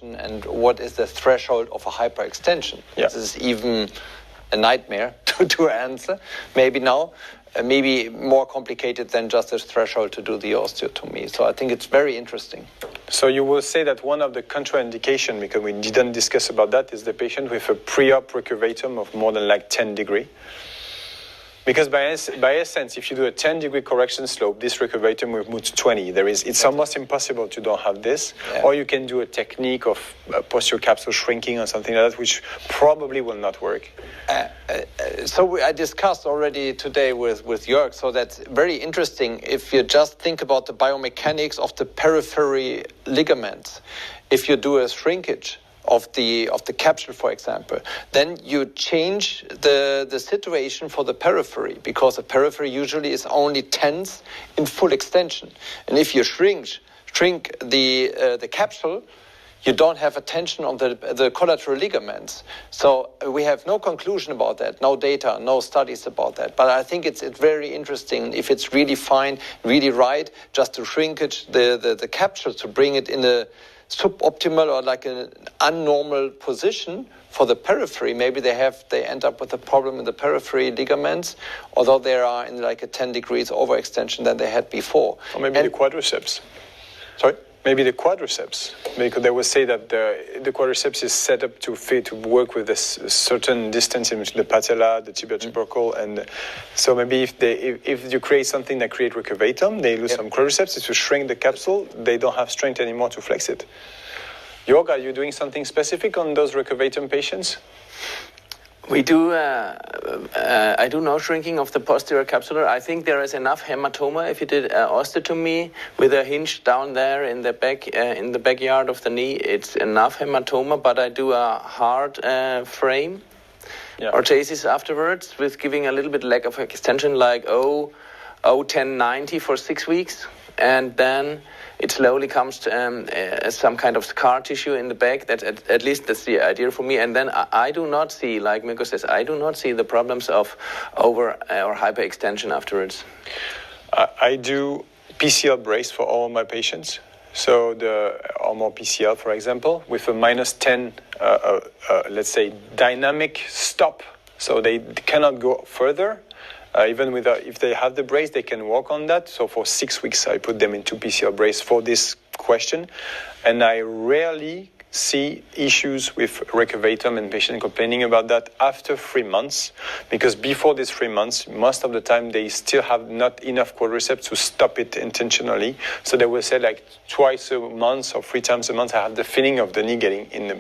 direction and what is the threshold of a hyperextension. Yeah. This is even a nightmare to answer. Maybe now, maybe more complicated than just this threshold to do the osteotomy. So I think it's very interesting. So you will say that one of the contraindication, because we didn't discuss about that, is the patient with a pre-op recurvatum of more than like 10 degree. Because by essence, if you do a 10-degree correction slope, this recurvatum will move to 20. It's almost impossible to don't have this. Yeah. Or you can do a technique of posterior capsule shrinking or something like that, which probably will not work. So I discussed already today with Yorg, so that's very interesting. If you just think about the biomechanics of the periphery ligaments, if you do a shrinkage of the capsule, for example, then you change the situation for the periphery, because the periphery usually is only tense in full extension. And if you shrink the capsule, you don't have a tension on the collateral ligaments. So we have no conclusion about that, no data, no studies about that. But I think it's very interesting if it's really fine, really right, just to shrinkage the capsule, to bring it in a suboptimal or like an unnormal position for the periphery. Maybe they end up with a problem in the periphery ligaments, although they are in like a 10 degrees overextension than they had before. Or maybe the quadriceps. Sorry? Maybe the quadriceps, because they will say that the quadriceps is set up to work with a certain distance in between the patella, the tibia tubercle, and so maybe if you create something that creates recurvatum, they lose some quadriceps. If you shrink the capsule, they don't have strength anymore to flex it. Yorg, are you doing something specific on those recurvatum patients? We do. I do no shrinking of the posterior capsular. I think there is enough hematoma if you did osteotomy with a hinge down there in the back, in the backyard of the knee. It's enough hematoma, but I do a hard frame orthosis afterwards with giving a little bit lack of extension, like 1090 for 6 weeks, and then it slowly comes to some kind of scar tissue in the back. That at least that's the idea for me. And then I do not see, like Mirko says, I do not see the problems of over or hyperextension afterwards. I do PCL brace for all my patients. So the Armor PCL, for example, with a -10, let's say, dynamic stop. So they cannot go further. Even if they have the brace, they can walk on that. So for 6 weeks, I put them into PCL brace for this question. And I rarely see issues with recurvatum and patients complaining about that after 3 months. Because before these 3 months, most of the time, they still have not enough quadriceps to stop it intentionally. So they will say like twice a month or 3 times a month, I have the feeling of the knee getting in the